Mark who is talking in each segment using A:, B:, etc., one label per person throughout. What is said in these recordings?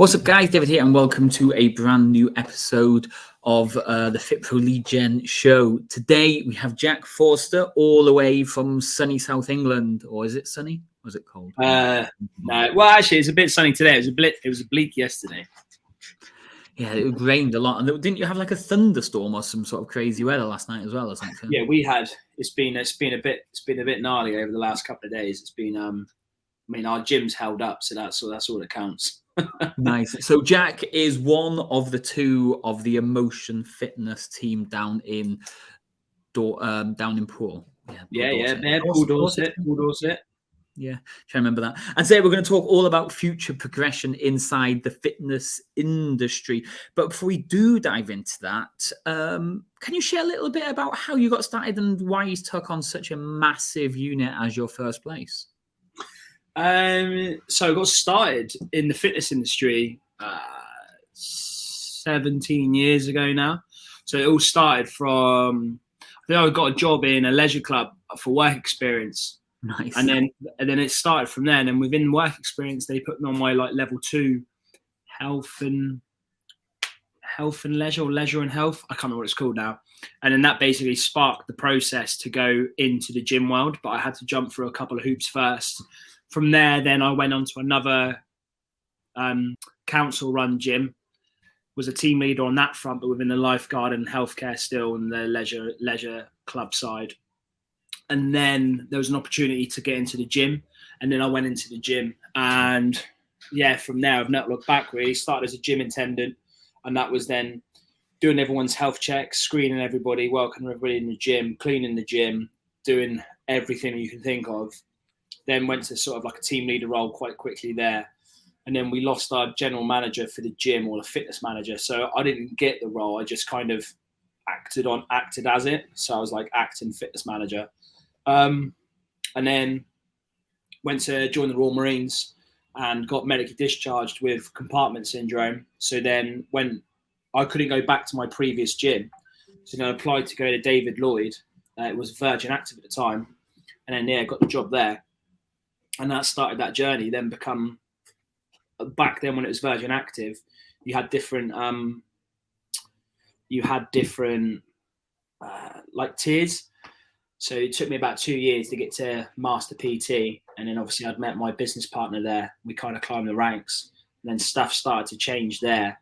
A: What's up, guys? David here, and welcome to a brand new episode of the Fit Pro Lead Gen show. Today we have Jack Forster, all the way from sunny South England. Or is it sunny? Or is it cold?
B: No. Well, actually, it's a bit sunny today. It was bleak yesterday.
A: Yeah, it rained a lot. And didn't you have like a thunderstorm or some sort of crazy weather last night as well, or something?
B: Yeah, we had. It's been a bit gnarly over the last couple of days. It's been our gym's held up, so that's all that counts.
A: Nice. So Jack is one of the two of the Emotion Fitness team down in Poole.
B: Poole Dorset.
A: Yeah, try to remember that. And today we're going to talk all about future progression inside the fitness industry. But before we do dive into that, can you share a little bit about how you got started and why you took on such a massive unit as your first place?
B: So I got started in the fitness industry 17 years ago now. So it all started from, I got a job in a leisure club for work experience.
A: Nice.
B: And then it started from then. And within work experience, they put me on my level 2 health and leisure, or leisure and health. I can't remember what it's called now. And then that basically sparked the process to go into the gym world. But I had to jump through a couple of hoops first. From there, then I went on to another council-run gym. Was a team leader on that front, but within the lifeguard and healthcare still, and the leisure club side. And then there was an opportunity to get into the gym, and then I went into the gym. And yeah, from there I've not looked back really. Started as a gym attendant, and that was then doing everyone's health checks, screening everybody, welcoming everybody in the gym, cleaning the gym, doing everything you can think of. Then went to sort of like a team leader role quite quickly there. And then we lost our general manager for the gym, or the fitness manager. So I didn't get the role. I just kind of acted as it. So I was like acting fitness manager. And then went to join the Royal Marines and got medically discharged with compartment syndrome. So then when I couldn't go back to my previous gym, so then I applied to go to David Lloyd. It was Virgin Active at the time. And then, got the job there. And that started that journey. Then back then when it was Virgin Active, you had different like tiers. So it took me about 2 years to get to Master PT. And then obviously I'd met my business partner there. We kind of climbed the ranks. And then stuff started to change there.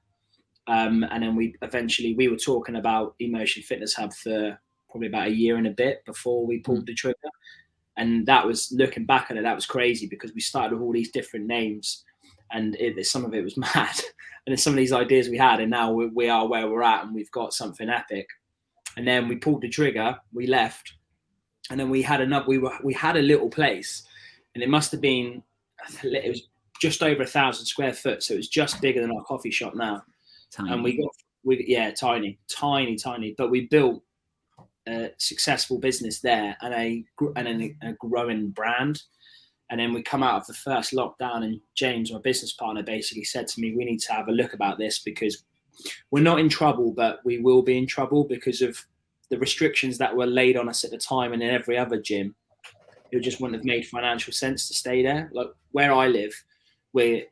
B: And then we were talking about Emotion Fitness Hub for probably about a year and a bit before we pulled the trigger. And that was, looking back at it, that was crazy, because we started with all these different names, and some of it was mad. And then some of these ideas we had, and now we are where we're at, and we've got something epic. And then we pulled the trigger, we left, and then we had we had a little place, and it must have been, it was just over 1,000 square foot, so it was just bigger than our coffee shop now.
A: Tiny.
B: And tiny, but we built a successful business there and a growing brand. And then we come out of the first lockdown, and James, my business partner, basically said to me, we need to have a look about this, because we're not in trouble, but we will be in trouble because of the restrictions that were laid on us at the time. And in every other gym, it just wouldn't have made financial sense to stay there. Like where I live, we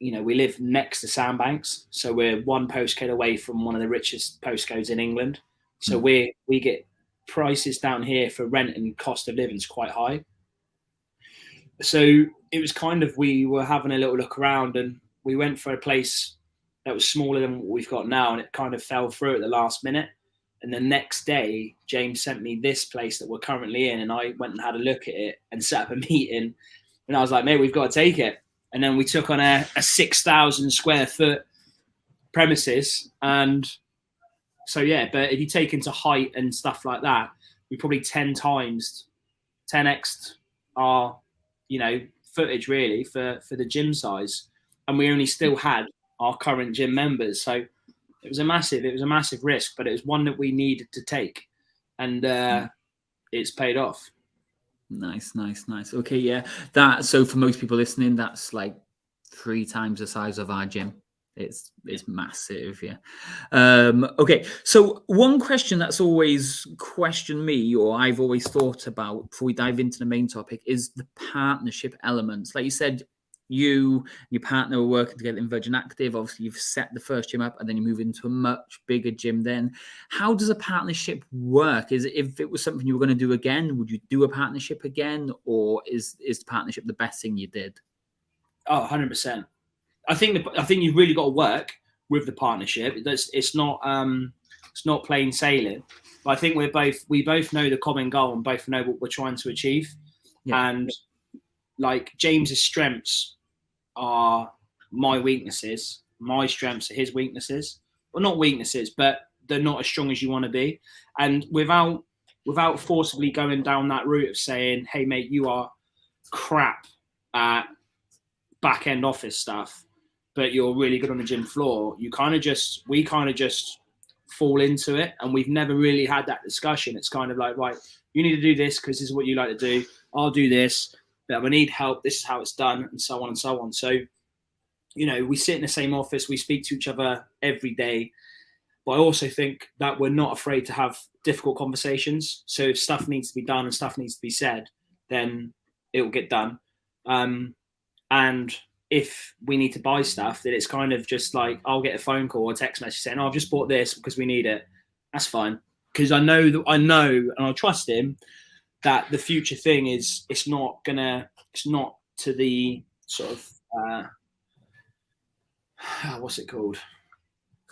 B: live next to Sandbanks. So we're one postcode away from one of the richest postcodes in England. So we get prices down here for rent and cost of living is quite high. So it was kind of, we were having a little look around, and we went for a place that was smaller than what we've got now, and it kind of fell through at the last minute. And the next day, James sent me this place that we're currently in, and I went and had a look at it and set up a meeting, and I was like, mate, we've got to take it. And then we took on a 6,000 square foot premises. And so, yeah, but if you take into height and stuff like that, we probably 10x'd our, footage really for the gym size. And we only still had our current gym members. So it was a massive risk, but it was one that we needed to take. And it's paid off.
A: Nice. Okay, yeah. So for most people listening, that's like 3 times the size of our gym. It's massive, yeah. Okay, so one question that's always questioned me, or I've always thought about before we dive into the main topic, is the partnership elements. Like you said, you and your partner are working together in Virgin Active. Obviously, you've set the first gym up and then you move into a much bigger gym then. How does a partnership work? Is it, if it was something you were going to do again, would you do a partnership again? Or is the partnership the best thing you did?
B: Oh, 100%. I think you've really got to work with the partnership. It's not plain sailing. But I think we both know the common goal and both know what we're trying to achieve. Yeah. And like James's strengths are my weaknesses. My strengths are his weaknesses. Well, not weaknesses, but they're not as strong as you want to be. And without forcibly going down that route of saying, "Hey, mate, you are crap at back end office stuff, but you're really good on the gym floor," we kind of just fall into it, and we've never really had that discussion. It's kind of like, right, you need to do this because this is what you like to do. I'll do this, but I need help. This is how it's done, and so on and so on. So, we sit in the same office, we speak to each other every day, but I also think that we're not afraid to have difficult conversations. So if stuff needs to be done and stuff needs to be said, then it will get done. And if we need to buy stuff, then it's kind of just like, I'll get a phone call or a text message saying, "Oh, I've just bought this because we need it." That's fine. Because I know, and I trust him that the future thing is, it's not to the sort of, what's it called?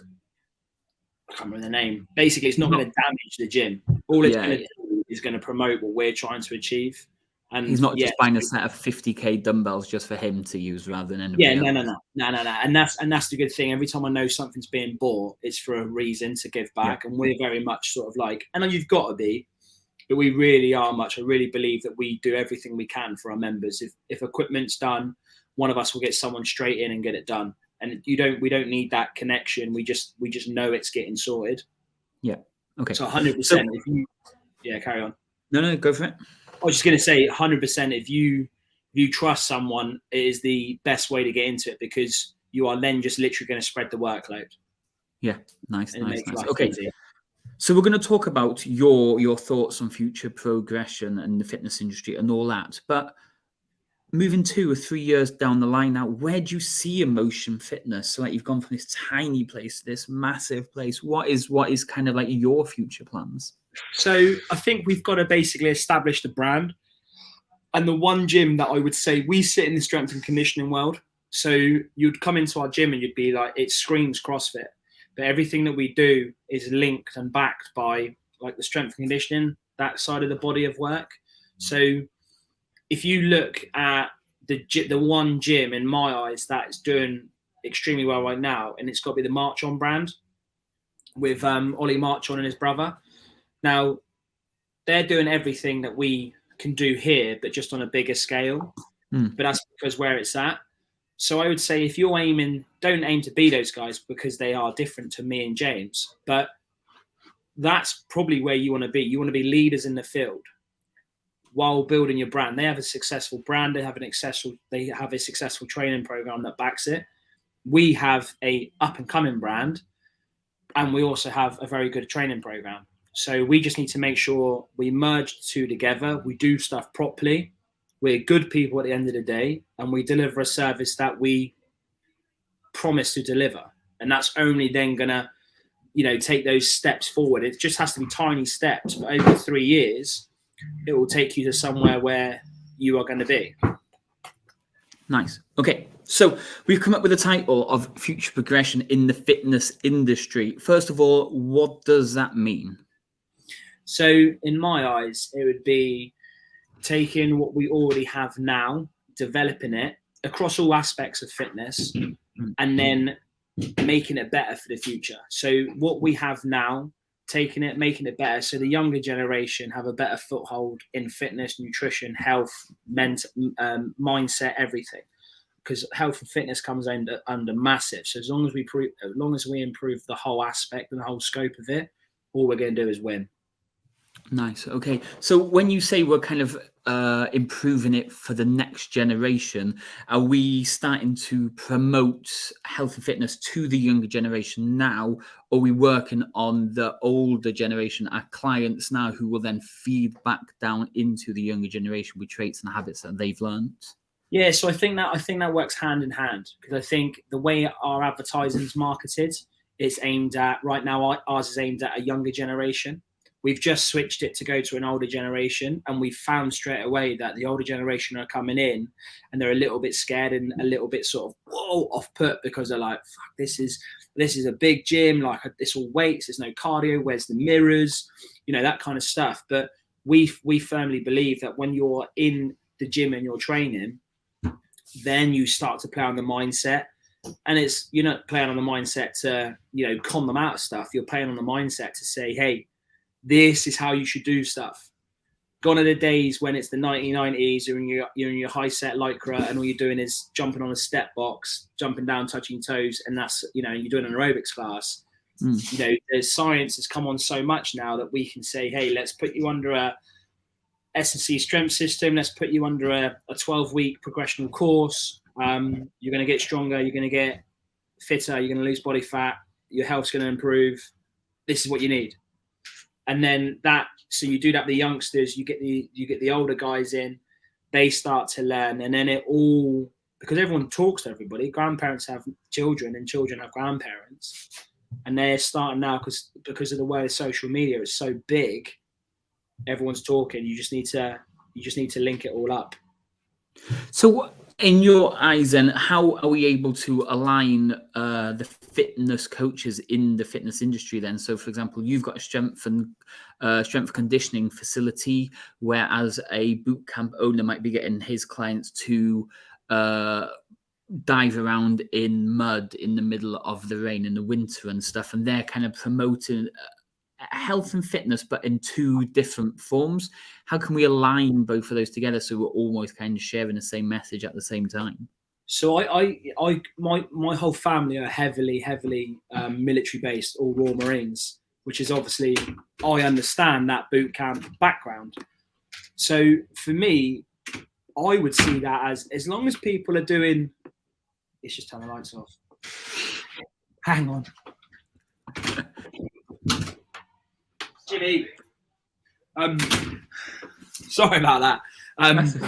B: I can't remember the name. Basically, it's not going to damage the gym. All it's going to do is going to promote what we're trying to achieve. And
A: he's not just buying a set of 50k dumbbells just for him to use rather than anybody
B: else. No. And that's the good thing. Every time I know something's being bought, it's for a reason to give back. Yeah. And we're very much sort of like, and you've got to be, but we really are much. I really believe that we do everything we can for our members. If equipment's done, one of us will get someone straight in and get it done. And we don't need that connection. We just know it's getting sorted.
A: Yeah. Okay.
B: So 100%. Carry on.
A: No, go for it.
B: I was just going to say 100%. If you trust someone, it is the best way to get into it, because you are then just literally going to spread the workload.
A: Yeah. Nice. Okay. Easier. So we're going to talk about your thoughts on future progression and the fitness industry and all that. But moving 2 or 3 years down the line now, where do you see Emotion Fitness? So like you've gone from this tiny place to this massive place. What is kind of like your future plans?
B: So I think we've got to basically establish the brand. And the one gym that I would say, we sit in the strength and conditioning world. So you'd come into our gym and you'd be like, it screams CrossFit. But everything that we do is linked and backed by like the strength and conditioning, that side of the body of work. So if you look at the one gym in my eyes that is doing extremely well right now, and it's got to be the March On brand with Ollie March On and his brother. Now, they're doing everything that we can do here, but just on a bigger scale. But that's because where it's at. So I would say if you're don't aim to be those guys, because they are different to me and James. But that's probably where you want to be. You want to be leaders in the field while building your brand. They have a successful brand. They have a successful training program that backs it. We have a up and coming brand, and we also have a very good training program. So we just need to make sure we merge the two together. We do stuff properly. We're good people at the end of the day, and we deliver a service that we promise to deliver. And that's only then going to, take those steps forward. It just has to be tiny steps, but over 3 years, it will take you to somewhere where you are going to be.
A: Nice. Okay. So we've come up with a title of Future Progression in the Fitness Industry. First of all, what does that mean?
B: So in my eyes, it would be taking what we already have now, developing it across all aspects of fitness, and then making it better for the future. So what we have now, taking it, making it better, so the younger generation have a better foothold in fitness, nutrition, health, mindset, everything. Because health and fitness comes under massive. So as long as we improve the whole aspect and the whole scope of it, all we're going to do is win.
A: Nice. Okay. So when you say we're kind of improving it for the next generation, are we starting to promote health and fitness to the younger generation now? Or are we working on the older generation, our clients now, who will then feed back down into the younger generation with traits and habits that they've learned?
B: Yeah, so I think that works hand in hand, because I think the way our advertising is marketed, it's aimed at, right now ours is aimed at a younger generation. We've just switched it to go to an older generation, and we found straight away that the older generation are coming in and they're a little bit scared and a little bit sort of off put, because they're like, fuck, this is a big gym, like this all weights, there's no cardio, where's the mirrors, that kind of stuff. But we firmly believe that when you're in the gym and you're training, then you start to play on the mindset. And you're not playing on the mindset to, con them out of stuff. You're playing on the mindset to say, hey, this is how you should do stuff. Gone are the days when it's the 1990s, you're in your high set lycra and all you're doing is jumping on a step box, jumping down, touching toes, and that's, you're doing an aerobics class. The science has come on so much now that we can say, hey, let's put you under a S&C strength system. Let's put you under a 12-week progressional course. You're going to get stronger. You're going to get fitter. You're going to lose body fat. Your health's going to improve. This is what you need. And then so you do that with the youngsters. You get the older guys in. They start to learn, and then because everyone talks to everybody. Grandparents have children, and children have grandparents, and they're starting now because of the way social media is so big. Everyone's talking. You just need to link it all up.
A: So in your eyes then, how are we able to align the fitness coaches in the fitness industry then? So for example, you've got a strength conditioning facility, whereas a boot camp owner might be getting his clients to dive around in mud in the middle of the rain in the winter and stuff, and they're kind of promoting health and fitness, but in two different forms. How can we align both of those together so we're almost kind of sharing the same message at the same time?
B: So my whole family are heavily military based, all Royal Marines, which is obviously, I understand that boot camp background. So for me, I would see that as long as people are doing, let's just turn the lights off. Hang on. Jimmy. Sorry about that.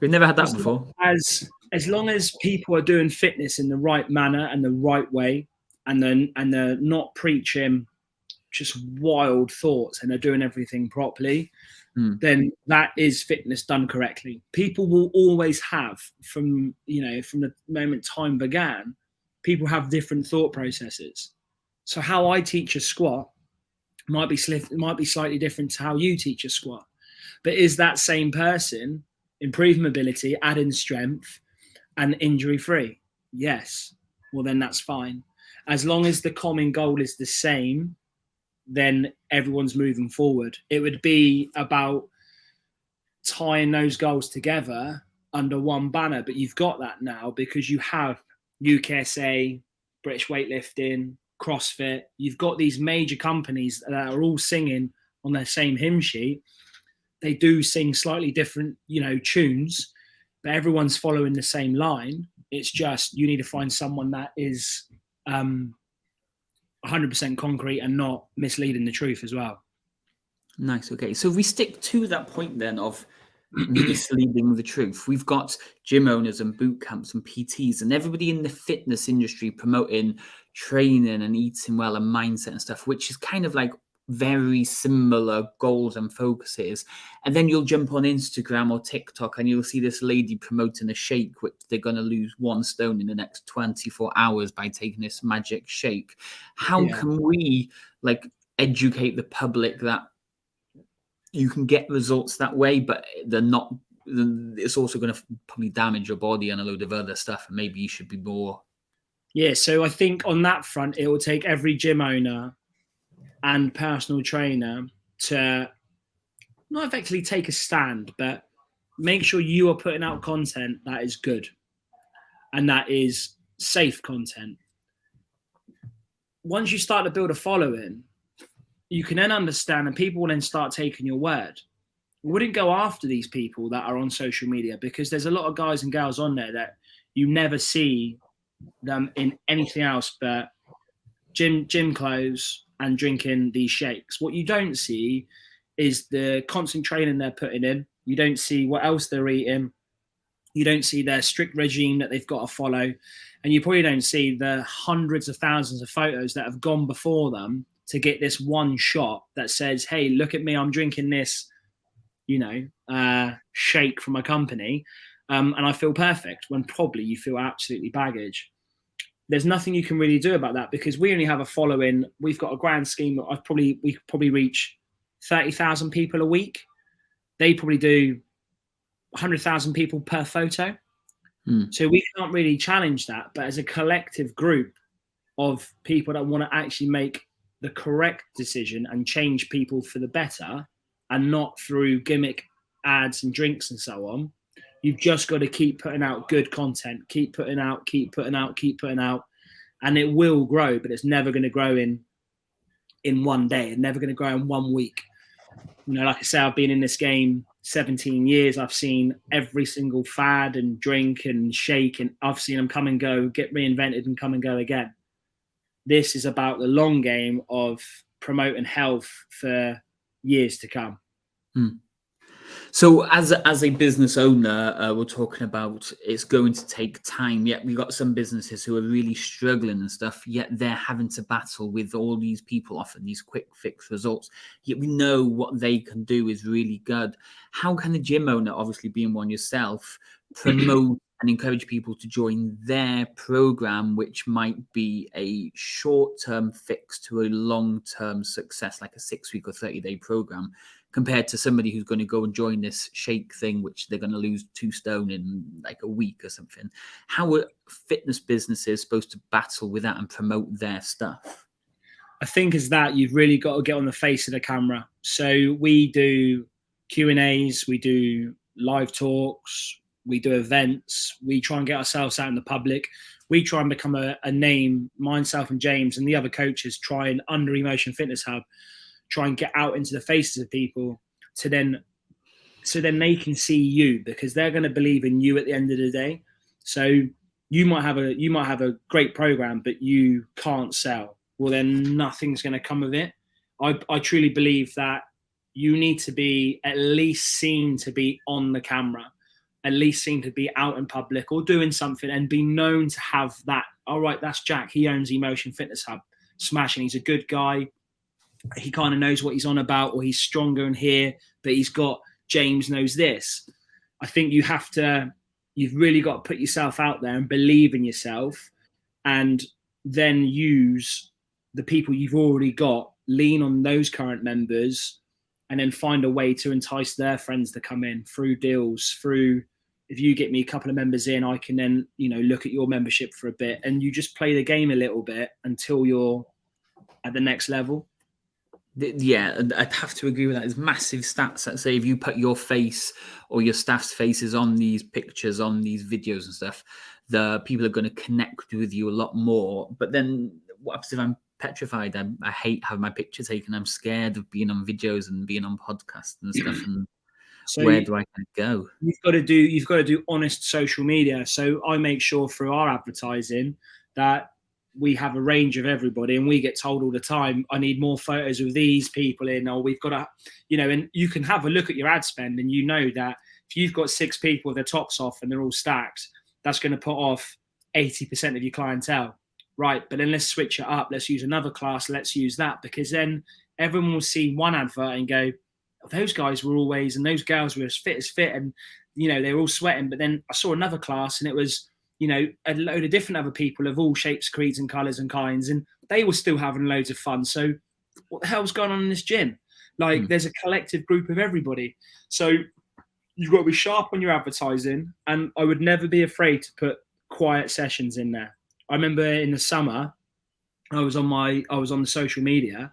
A: We've never had that before.
B: As long as people are doing fitness in the right manner and the right way, and they're not preaching just wild thoughts, and they're doing everything properly, then that is fitness done correctly. People will always have, from the moment time began, people have different thought processes. So how I teach a squat might be slightly different to how you teach a squat. But is that same person improving mobility, adding strength, and injury free? Yes. Well, then that's fine. As long as the common goal is the same, then everyone's moving forward. It would be about tying those goals together under one banner, but you've got that now because you have UKSA, British weightlifting, CrossFit. You've got these major companies that are all singing on their same hymn sheet. They do sing slightly different, tunes, but everyone's following the same line. It's just you need to find someone that is 100% concrete and not misleading the truth as well.
A: Nice. Okay. So we stick to that point then of misleading the truth. We've got gym owners and boot camps and PTs and everybody in the fitness industry promoting training and eating well and mindset and stuff, which is kind of like very similar goals and focuses. And then you'll jump on Instagram or TikTok and you'll see this lady promoting a shake, which they're going to lose 1 stone in the next 24 hours by taking this magic shake. How can we educate the public that you can get results that way, but they're not, it's also going to probably damage your body and a load of other stuff. And maybe you should be more.
B: Yeah. So I think on that front, it will take every gym owner and personal trainer to not effectively take a stand, but make sure you are putting out content that is good and that is safe content. Once you start to build a following, you can then understand and people will then start taking your word. We wouldn't go after these people that are on social media because there's a lot of guys and girls on there that you never see them in anything else but gym clothes and drinking these shakes. What you don't see is the constant training they're putting in. You don't see what else they're eating. You don't see their strict regime that they've got to follow. And you probably don't see the hundreds of thousands of photos that have gone before them to get this one shot that says, hey, look at me, I'm drinking this, shake from a company. And I feel perfect, when probably you feel absolutely baggage. There's nothing you can really do about that, because we only have a following. We've got a grand scheme. We could probably reach 30,000 people a week. They probably do 100,000 people per photo. So we can't really challenge that. But as a collective group of people that want to actually make the correct decision and change people for the better, and not through gimmick ads and drinks and so on, you've just got to keep putting out good content, keep putting out, and it will grow. But it's never going to grow in one day. It's never going to grow in 1 week. Like I say, I've been in this game 17 years. I've seen every single fad and drink and shake, and I've seen them come and go, get reinvented and come and go again. This is about the long game of promoting health for years to come.
A: So as a business owner, we're talking about it's going to take time. Yet we've got some businesses who are really struggling and stuff, yet they're having to battle with all these people offering these quick fix results. Yet we know what they can do is really good. How can a gym owner, obviously being one yourself, promote and encourage people to join their program, which might be a short-term fix to a long-term success, like a 6-week or 30-day program, compared to somebody who's going to go and join this shake thing, which they're going to lose 2 stone in like a week or something? How are fitness businesses supposed to battle with that and promote their stuff?
B: I think is that you've really got to get on the face of the camera. So we do Q&As, we do live talks, we do events, we try and get ourselves out in the public. We try and become a name, myself and James and the other coaches try and, under Emotion Fitness Hub, try and get out into the faces of people so then they can see you, because they're going to believe in you at the end of the day. So you might have a great program, but you can't sell. Well, then nothing's going to come of it. I truly believe that you need to be at least seen to be on the camera, at least seen to be out in public or doing something, and be known to have that. All right, that's Jack. He owns Emotion Fitness Hub. Smashing. He's a good guy. He kind of knows what he's on about, or he's stronger in here, but he's got James knows this. I think you've really got to put yourself out there and believe in yourself, and then use the people you've already got, lean on those current members, and then find a way to entice their friends to come in through deals, through, if you get me a couple of members in, I can then, look at your membership for a bit, and you just play the game a little bit until you're at the next level.
A: Yeah, I'd have to agree with that. There's massive stats that say if you put your face or your staff's faces on these pictures, on these videos and stuff, the people are going to connect with you a lot more. But then what happens if I'm petrified? I hate having my picture taken. I'm scared of being on videos and being on podcasts and stuff. And so where do I go?
B: You've got to do honest social media. So I make sure through our advertising that we have a range of everybody, and we get told all the time, I need more photos of these people in, or we've got to, and you can have a look at your ad spend, and that if you've got 6 people with their tops off and they're all stacked, that's going to put off 80% of your clientele. Right. But then let's switch it up. Let's use another class. Let's use that, because then everyone will see one advert and go, oh, those guys were always, and those girls were as fit, and, they're all sweating. But then I saw another class and it was, a load of different other people of all shapes, creeds and colours and kinds, and they were still having loads of fun. So what the hell's going on in this gym? There's a collective group of everybody. So you've got to be sharp on your advertising, and I would never be afraid to put quiet sessions in there. I remember in the summer, I was on the social media.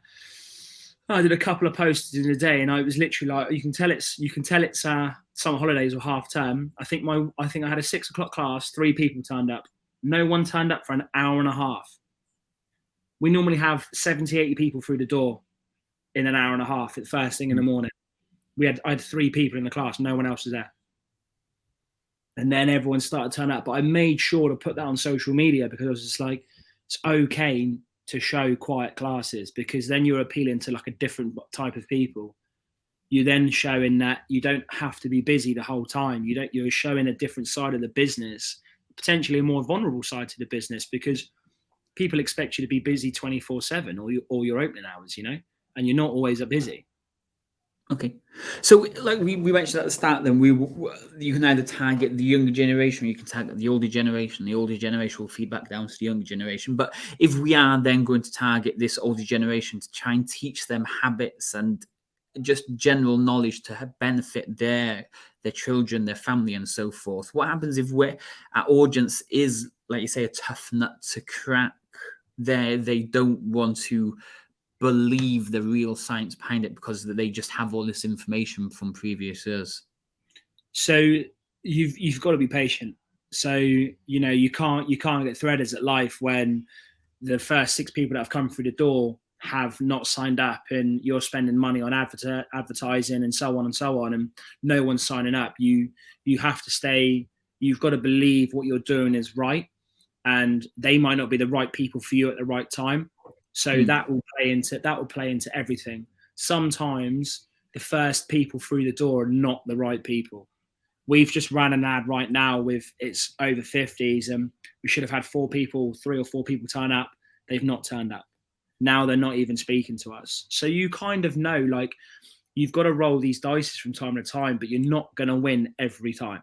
B: I did a couple of posts in a day, and I was literally like, you can tell it's summer holidays or half term. I think I had a 6 o'clock class. 3 people turned up. No one turned up for an hour and a half. We normally have 70, 80 people through the door in an hour and a half at first thing in the morning. I had 3 people in the class. No one else was there. And then everyone started turning up. But I made sure to put that on social media, because I was just like, it's okay to show quiet classes, because then you're appealing to like a different type of people. you're then showing that you don't have to be busy the whole time. You're showing a different side of the business, potentially a more vulnerable side to the business, because people expect you to be busy 24/7 or your opening hours, and you're not always busy.
A: Okay, so like we mentioned at the start, then you can either target the younger generation, or you can target the older generation. The older generation will feed back down to the younger generation. But if we are then going to target this older generation to try and teach them habits and just general knowledge to benefit their children, their family, and so forth, what happens if our audience is, like you say, a tough nut to crack? They don't want to believe the real science behind it because they just have all this information from previous years.
B: So you've got to be patient. So you can't get threaders at life when the first 6 people that have come through the door have not signed up, and you're spending money on advertising and so on, and no one's signing up. You have to stay. You've got to believe what you're doing is right, and they might not be the right people for you at the right time. So that will play into everything. Sometimes the first people through the door are not the right people. We've just ran an ad right now with it's over 50s, and we should have had 3 or 4 people turn up. They've not turned up. Now they're not even speaking to us. So you kind of know, like, you've got to roll these dice from time to time, but you're not going to win every time.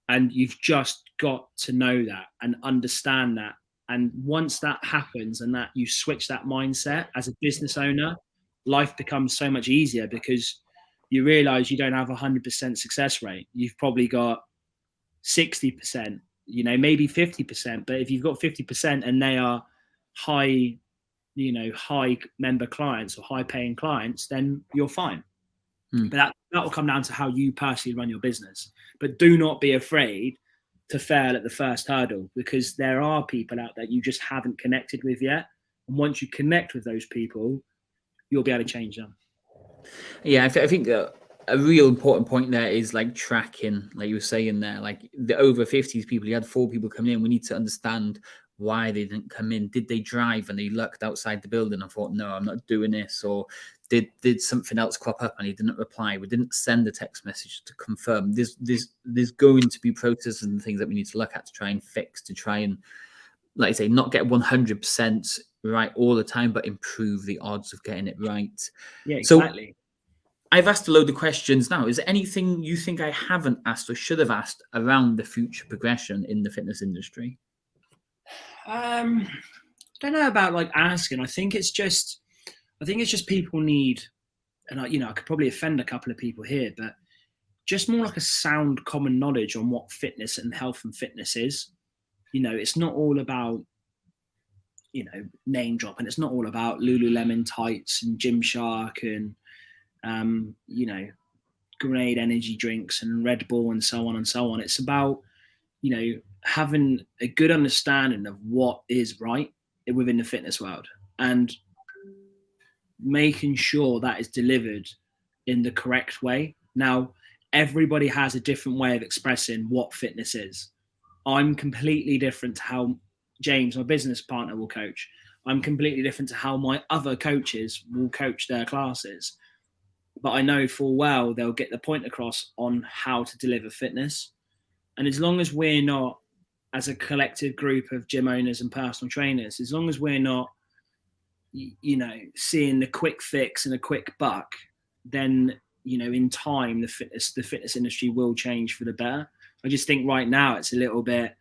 B: And you've just got to know that and understand that. And once that happens and that you switch that mindset as a business owner, life becomes so much easier, because you realize you don't have 100% success rate. You've probably got 60%, maybe 50%. But if you've got 50% and they are high member clients or high paying clients, then you're fine. But that will come down to how you personally run your business. But do not be afraid to fail at the first hurdle, because there are people out there you just haven't connected with yet. And once you connect with those people, you'll be able to change them.
A: Yeah, I think a real important point there is like tracking, like you were saying there, like the over 50s people, you had 4 people coming in. We need to understand why they didn't come in. Did they drive and they looked outside the building and thought, no, I'm not doing this? Or did something else crop up and he didn't reply? We didn't send a text message to confirm. There's going to be processes and things that we need to look at to try and fix, to try and, like I say, not get 100% right all the time, but improve the odds of getting it right.
B: Yeah, exactly.
A: So I've asked a load of questions now. Is there anything you think I haven't asked or should have asked around the future progression in the fitness industry?
B: I don't know about like asking. I think it's just people need, and I could probably offend a couple of people here, but just more like a sound common knowledge on what fitness and health and fitness is. It's not all about, name dropping. It's not all about Lululemon tights and Gymshark and, Grenade energy drinks and Red Bull and so on and so on. It's about, having a good understanding of what is right within the fitness world and making sure that is delivered in the correct way. Now, everybody has a different way of expressing what fitness is. I'm completely different to how James, my business partner, will coach. I'm completely different to how my other coaches will coach their classes. But I know full well they'll get the point across on how to deliver fitness. And as long as we're not, as a collective group of gym owners and personal trainers, as long as we're not, seeing the quick fix and a quick buck, then, in time, the fitness industry will change for the better. I just think right now it's a little bit,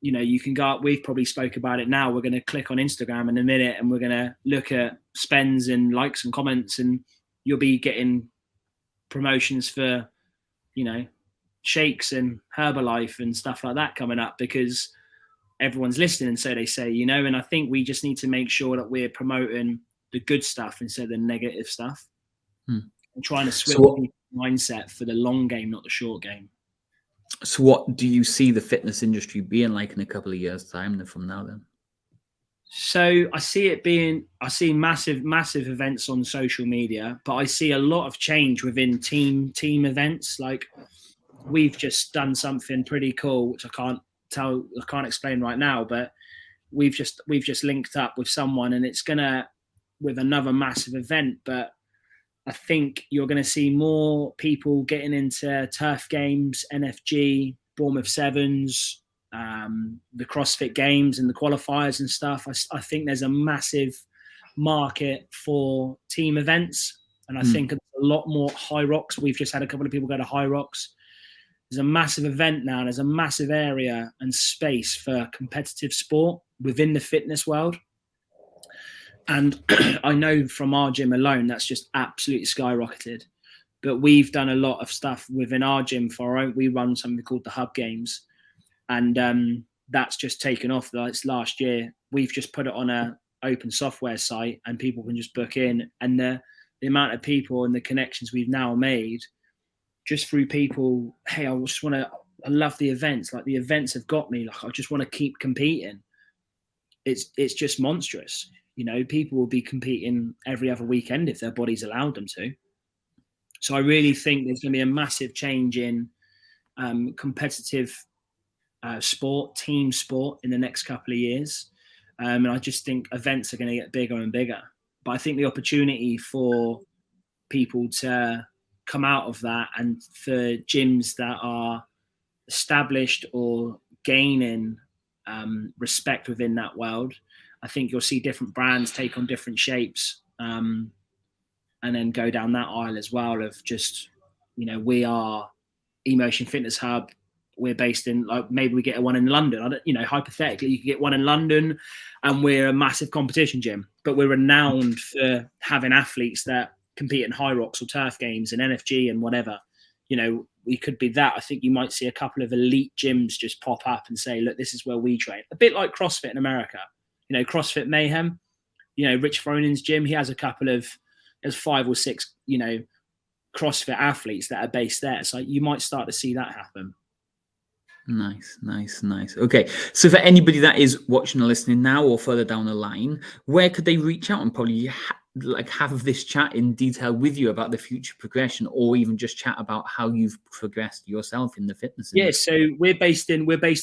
B: you can go up, we've probably spoke about it now. We're going to click on Instagram in a minute and we're going to look at spends and likes and comments, and you'll be getting promotions for, shakes and Herbalife and stuff like that coming up because everyone's listening. So they say, and I think we just need to make sure that we're promoting the good stuff instead of the negative stuff and trying to switch mindset for the long game, not the short game.
A: So what do you see the fitness industry being like in a couple of years' time from now then?
B: So I see massive events on social media, but I see a lot of change within team events. Like we've just done something pretty cool, which I can't explain right now, but we've just linked up with someone and it's with another massive event. But I think you're going to see more people getting into turf games, NFG, Bournemouth Sevens, the CrossFit Games and the qualifiers and stuff. I think there's a massive market for team events, and I think a lot more High Rocks. We've just had a couple of people go to High Rocks. There's a massive event now, and there's a massive area and space for competitive sport within the fitness world. And I know from our gym alone, that's just absolutely skyrocketed. But we've done a lot of stuff within our gym for our own. We run something called the Hub Games, and that's just taken off. It's last year. We've just put it on a open software site, and people can just book in. And the amount of people and the connections we've now made just through people. Hey, I love the events. Like, the events have got me. Like, I just want to keep competing. It's just monstrous. You know, people will be competing every other weekend if their bodies allowed them to. So I really think there's going to be a massive change in competitive sport, team sport in the next couple of years. And I just think events are going to get bigger and bigger. But I think the opportunity for people to come out of that, and for gyms that are established or gaining respect within that world, I think you'll see different brands take on different shapes, and then go down that aisle as well of just, you know, we are Emotion Fitness Hub. We're based in, like, maybe we get one in London. You know, hypothetically, you could get one in London, and we're a massive competition gym, but we're renowned for having athletes that compete in High Rocks or turf games and NFG and whatever. You know, we could be that. I think you might see a couple of elite gyms just pop up and say, look, this is where we train. A bit like CrossFit in America. You know, CrossFit Mayhem, you know, Rich Fronin's gym, he has there's 5 or 6, you know, CrossFit athletes that are based there. So you might start to see that happen.
A: Nice. Okay, so for anybody that is watching or listening now or further down the line, where could they reach out and probably have this chat in detail with you about the future progression, or even just chat about how you've progressed yourself in the fitness industry?
B: Yeah, so we're based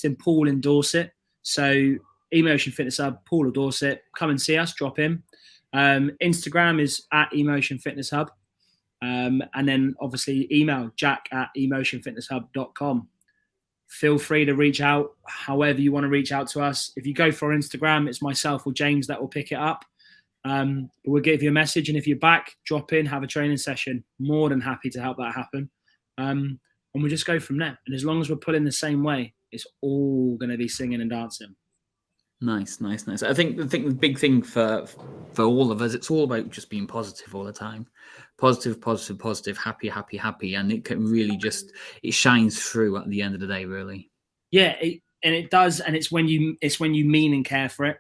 B: in Poole in Dorset. So Emotion Fitness Hub, Poole or Dorset. Come and see us, drop in. Instagram is at Emotion Fitness Hub. And then obviously email jack@emotionfitnesshub.com. Feel free to reach out however you want to reach out to us. If you go for Instagram, it's myself or James that will pick it up. We'll give you a message, and if you're back, drop in, have a training session. More than happy to help that happen. And we'll just go from there. And as long as we're pulling the same way, it's all going to be singing and dancing.
A: Nice. I think the big thing for all of us, it's all about just being positive all the time. Positive, happy, and it can really it shines through at the end of the day, really.
B: Yeah, it does, and it's when you mean and care for it.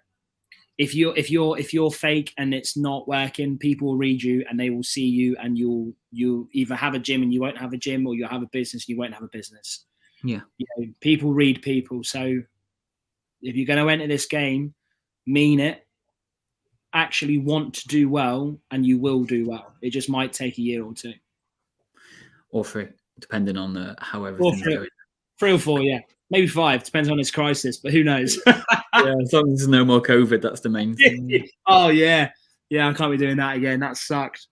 B: If you're fake and it's not working, people will read you and they will see you, and you'll either have a gym and you won't have a gym, or you'll have a business and you won't have a business.
A: Yeah,
B: you know, people read people. So if you're going to enter this game, mean it, actually want to do well, and you will do well. It just might take a year or 2.
A: Or 3, depending on how everything's going.
B: 3 or 4, yeah. Maybe 5, depends on this crisis, but who knows?
A: Yeah, as long as there's no more COVID, that's the main thing.
B: Oh, yeah. Yeah, I can't be doing that again. That sucked.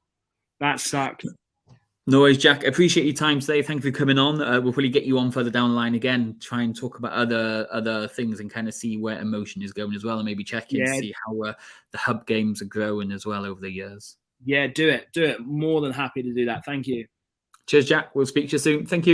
A: No worries, Jack. Appreciate your time today. Thank you for coming on. We'll probably get you on further down the line again, try and talk about other things and kind of see where Emotion is going as well, and maybe check in to see how the Hub Games are growing as well over the years.
B: Yeah, do it. More than happy to do that. Thank you.
A: Cheers, Jack. We'll speak to you soon. Thank you.